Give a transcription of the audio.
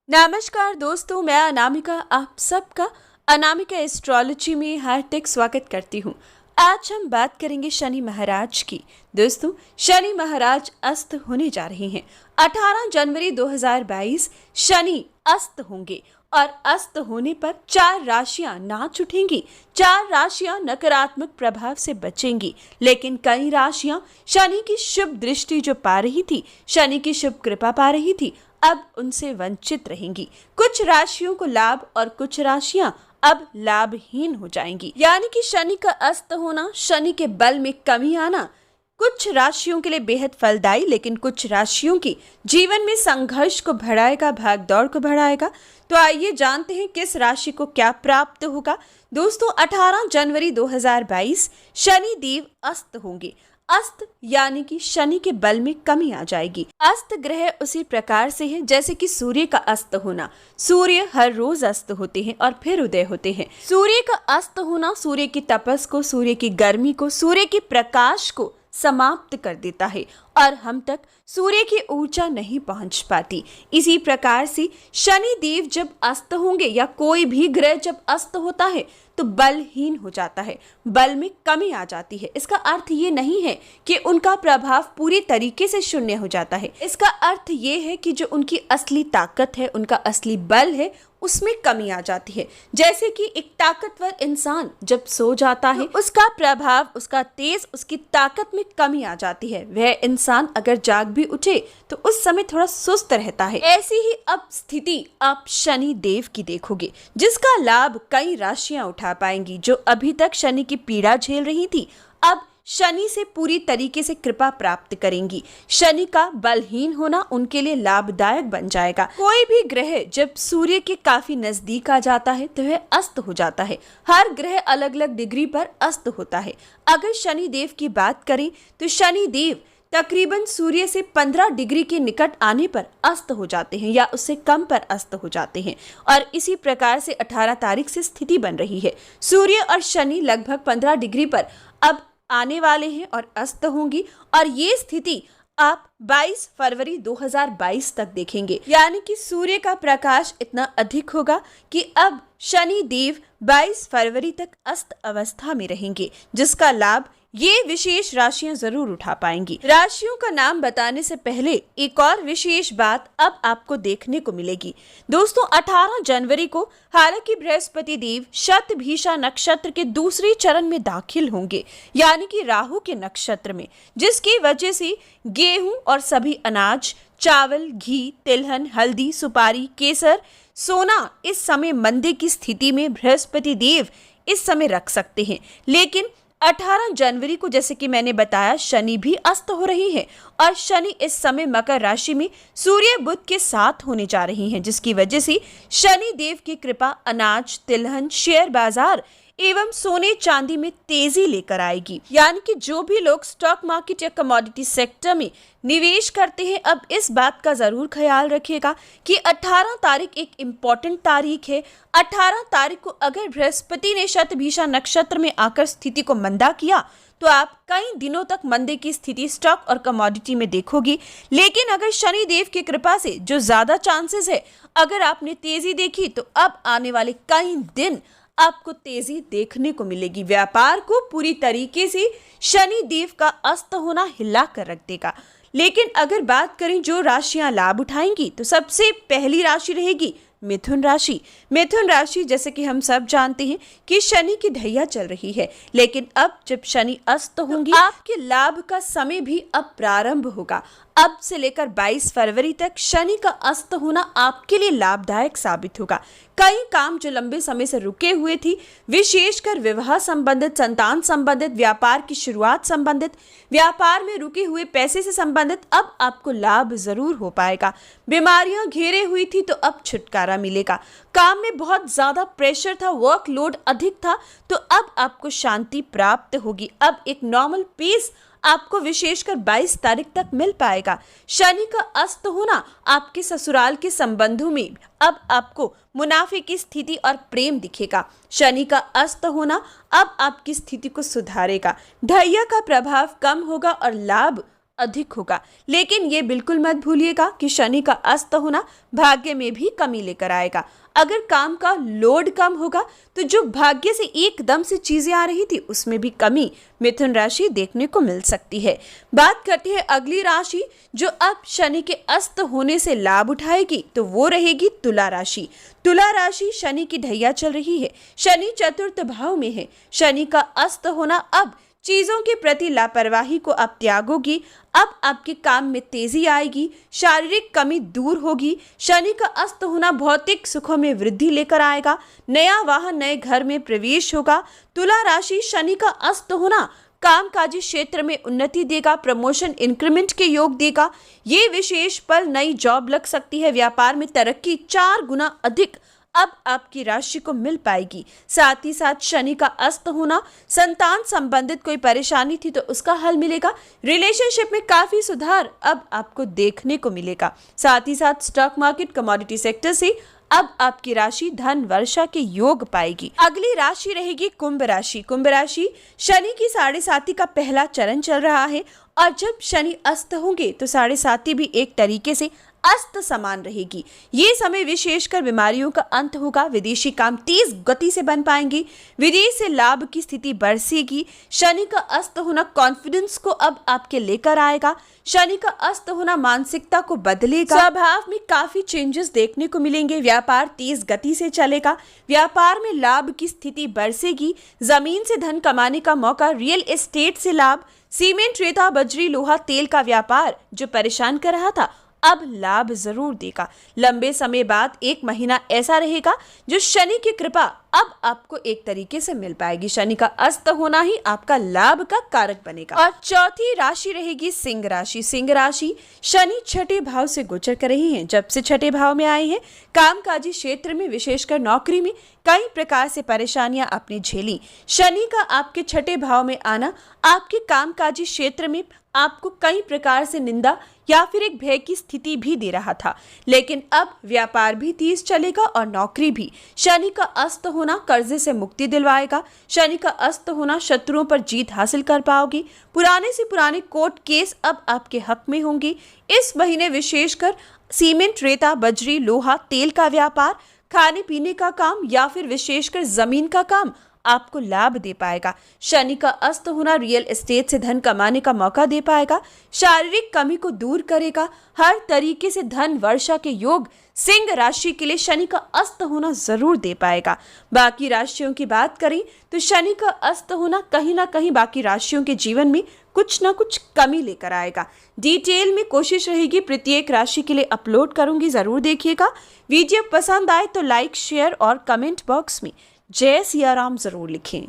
नमस्कार दोस्तों, मैं अनामिका आप सबका अनामिका एस्ट्रोलॉजी में हार्दिक स्वागत करती हूँ। आज हम बात करेंगे शनि महाराज की। दोस्तों, शनि महाराज अस्त होने जा रहे हैं। 18 जनवरी 2022 शनि अस्त होंगे और अस्त होने पर 4 राशियां नाच उठेंगी। 4 राशियां नकारात्मक प्रभाव से बचेंगी, लेकिन कई राशियां शनि की शुभ दृष्टि जो पा रही थी, शनि की शुभ कृपा पा रही थी, अब उनसे वंचित रहेंगी। कुछ राशियों को लाभ और कुछ राशियां अब लाभहीन हो जाएंगी। यानी कि शनि का अस्त होना, शनि के बल में कमी आना कुछ राशियों के लिए बेहद फलदायी, लेकिन कुछ राशियों की जीवन में संघर्ष को बढ़ाएगा, भागदौड़ को बढ़ाएगा। तो आइए जानते हैं किस राशि को क्या प्राप्त होगा। दोस्तों, 18 जनवरी 2022 शनि देव अस्त होंगे। अस्त यानी कि शनि के बल में कमी आ जाएगी। अस्त ग्रह उसी प्रकार से है जैसे कि सूर्य का अस्त होना। सूर्य हर रोज अस्त होते हैं और फिर उदय होते हैं। सूर्य का अस्त होना सूर्य की तपस को, सूर्य की गर्मी को, सूर्य के प्रकाश को समाप्त कर देता है और हम तक सूर्य की ऊर्जा नहीं पहुंच पाती। इसी प्रकार से शनि देव जब अस्त होंगे या कोई भी ग्रह जब अस्त होता है तो बलहीन हो जाता है, बल में कमी आ जाती है। इसका अर्थ ये नहीं है कि उनका प्रभाव पूरी तरीके से शून्य हो जाता है। इसका अर्थ ये है कि जो उनकी असली ताकत है, उनका असली बल है, उसमें कमी आ जाती है। जैसे कि एक ताकतवर इंसान जब सो जाता है, उसका प्रभाव, उसका तेज, उसकी ताकत में कमी आ जाती है। वह इंसान अगर जाग भी उठे तो उस समय थोड़ा सुस्त रहता है। ऐसी ही अब स्थिति आप शनि देव की देखोगे, जिसका लाभ कई राशियां उठा पाएंगी। जो अभी तक शनि की पीड़ा झेल रही थी, अब शनि से पूरी तरीके से कृपा प्राप्त करेंगी। शनि का बलहीन होना उनके लिए लाभदायक बन जाएगा। कोई भी ग्रह जब सूर्य के काफी नजदीक आ जाता है तो वह अस्त हो जाता है। हर ग्रह अलग अलग डिग्री पर अस्त होता है। अगर शनि देव की बात करें तो शनि देव तकरीबन सूर्य से 15 डिग्री के निकट आने पर अस्त हो जाते हैं या उससे कम पर अस्त हो जाते हैं। और इसी प्रकार से 18 तारीख से स्थिति बन रही है। सूर्य और शनि लगभग 15 डिग्री पर अब आने वाले हैं और अस्त होंगी, और ये स्थिति आप 22 फरवरी 2022 तक देखेंगे। यानी कि सूर्य का प्रकाश इतना अधिक होगा कि अब शनि देव 22 फरवरी तक अस्त अवस्था में रहेंगे, जिसका लाभ ये विशेष राशियां जरूर उठा पाएंगी। राशियों का नाम बताने से पहले एक और विशेष बात अब आपको देखने को मिलेगी। दोस्तों, 18 जनवरी को हालांकि बृहस्पति देव शतभिषा नक्षत्र के दूसरे चरण में दाखिल होंगे, यानी कि राहु के नक्षत्र में, जिसकी वजह से गेहूं और सभी अनाज, चावल, घी, तिलहन, हल्दी, सुपारी, केसर, सोना इस समय मंदे की स्थिति में बृहस्पति देव इस समय रख सकते हैं। लेकिन 18 जनवरी को, जैसे कि मैंने बताया, शनि भी अस्त हो रही है और शनि इस समय मकर राशि में सूर्य बुध के साथ होने जा रही हैं, जिसकी वजह से शनि देव की कृपा अनाज, तिलहन, शेयर बाजार एवं सोने चांदी में तेजी लेकर आएगी। यानी कि जो भी लोग स्टॉक मार्केट या कमोडिटी सेक्टर में निवेश करते हैं, अब इस बात का जरूर ख्याल रखिएगा कि 18 तारीख एक इम्पॉर्टेंट तारीख है। 18 तारीख को अगर बृहस्पति ने शतभिषा नक्षत्र में आकर स्थिति को मंदा किया तो आप कई दिनों तक मंदे की स्थिति स्टॉक और कमोडिटी में देखोगी। लेकिन अगर शनि देव की कृपा से जो ज्यादा चांसेस है, अगर आपने तेजी देखी तो अब आने वाले कई दिन आपको तेजी देखने को मिलेगी। व्यापार को पूरी तरीके से शनि देव का अस्त होना हिला कर रख देगा। लेकिन अगर बात करें जो राशियां लाभ उठाएंगी, तो सबसे पहली राशि रहेगी मिथुन राशि। मिथुन राशि, जैसे कि हम सब जानते हैं कि शनि की ढैया चल रही है, लेकिन अब जब शनि अस्त होंगी तो आपके लाभ का समय भी अब प्रारंभ होगा। अब से लेकर 22 फरवरी तक शनि का अस्त होना आपके लिए लाभदायक साबित होगा। कई काम जो लंबे समय से रुके हुए थी, विशेषकर विवाह संबंधित, संतान संबंधित, व्यापार की शुरुआत संबंधित, व्यापार में रुके हुए पैसे से संबंधित, अब आपको लाभ जरूर हो पाएगा। बीमारियां घेरे हुई थी तो अब छुटकारा मिलेगा। काम में बहुत ज्यादा प्रेशर था, वर्कलोड अधिक था, तो अब आपको शांति प्राप्त होगी। अब एक नॉर्मल पेस आपको विशेषकर 22 तारीख तक मिल पाएगा। शनि का अस्त होना आपके ससुराल के संबंधों में अब आपको मुनाफे की स्थिति और प्रेम दिखेगा। शनि का अस्त होना अब आपकी स्थिति को सुधारेगा। ढैया का प्रभाव कम होगा और लाभ अधिक होगा। लेकिन ये बिल्कुल मत भूलिएगा कि शनि का अस्त होना भाग्य में भी कमी लेकर आएगा। अगर काम का लोड कम होगा तो जो भाग्य से एकदम से चीजें आ रही थी उसमें भी कमी मिथुन राशि देखने को मिल सकती है। बात करते हैं अगली राशि जो अब शनि के अस्त होने से लाभ उठाएगी, तो वो रहेगी तुला राशि। तुला राशि शनि की ढैया चल रही है, शनि चतुर्थ भाव में है। शनि का अस्त होना अब चीजों के प्रति लापरवाही को अब त्यागोगी। अब आपके काम में तेजी आएगी, शारीरिक कमी दूर होगी। शनि का अस्त होना भौतिक सुखों में वृद्धि लेकर आएगा, नया वाहन नए घर में प्रवेश होगा। तुला राशि शनि का अस्त होना कामकाजी क्षेत्र में उन्नति देगा, प्रमोशन इंक्रीमेंट के योग देगा। ये विशेष पल नई जॉब लग सकती है, व्यापार में तरक्की 4 गुना अधिक अब आपकी राशि को मिल पाएगी। साथ ही साथ शनि का अस्त होना संतान संबंधित कोई परेशानी थी तो उसका हल मिलेगा। रिलेशनशिप में काफी सुधार अब आपको देखने को मिलेगा। साथ ही साथ स्टॉक मार्केट कमोडिटी सेक्टर से अब आपकी राशि धन वर्षा के योग पाएगी। अगली राशि रहेगी कुंभ राशि। कुंभ राशि शनि की 7.5 का पहला चरण चल रहा है और जब शनि अस्त होंगे तो 7.5 भी एक तरीके से अस्त समान रहेगी। ये समय विशेषकर बीमारियों का अंत होगा, विदेशी काम तेज गति से बन पाएंगे, विदेश से लाभ की स्थिति बरसेगी। शनि का अस्त होना कॉन्फिडेंस को अब आपके लेकर आएगा। शनि का अस्त होना मानसिकता को बदलेगा, स्वभाव में काफी चेंजेस देखने को मिलेंगे। व्यापार तेज गति से चलेगा, व्यापार में लाभ की स्थिति बरसेगी। जमीन से धन कमाने का मौका, रियल एस्टेट से लाभ, सीमेंट रेता बजरी लोहा तेल का व्यापार जो परेशान कर रहा था अब लाभ जरूर देगा। लंबे समय बाद 1 महीना ऐसा रहेगा जो शनि की कृपा अब आपको एक तरीके से मिल पाएगी। शनि का अस्त होना ही आपका लाभ का कारक बनेगा। और चौथी राशि रहेगी सिंह राशि। सिंह राशि शनि 6ठे भाव से गोचर कर रही है। जब से 6ठे भाव में आए हैं, कामकाजी क्षेत्र में विशेषकर नौकरी में कई प्रकार से परेशानियां आपने झेली। शनि का आपके 6ठे भाव में आना आपके कामकाजी क्षेत्र में आपको कई प्रकार से निंदा या फिर एक भय की स्थिति भी दे रहा था, लेकिन अब व्यापार भी तेज चलेगा और नौकरी भी। शनि का अस्त होना कर्जे से मुक्ति दिलवाएगा। शनि का अस्त होना शत्रुओं पर जीत हासिल कर पाओगे। पुराने से पुराने कोर्ट केस अब आपके हक में होंगे। इस महीने विशेषकर सीमेंट रेता बजरी लोहा तेल का व्यापार, खाने पीने का काम या फिर विशेषकर जमीन का काम आपको लाभ दे पाएगा। शनि का अस्त होना रियल एस्टेट से धन कमाने का मौका दे पाएगा, शारीरिक कमी को दूर करेगा। हर तरीके से धन वर्षा के योग सिंह राशि के लिए शनि का अस्त होना जरूर दे पाएगा। बाकी राशियों की बात करें तो शनि का अस्त होना कहीं ना कहीं बाकी राशियों के जीवन में कुछ ना कुछ कमी लेकर आएगा। डिटेल में कोशिश रहेगी प्रत्येक राशि के लिए अपलोड करूंगी, जरूर देखिएगा। वीडियो पसंद आए तो लाइक शेयर और कमेंट बॉक्स में जय सिया राम जरूर लिखें।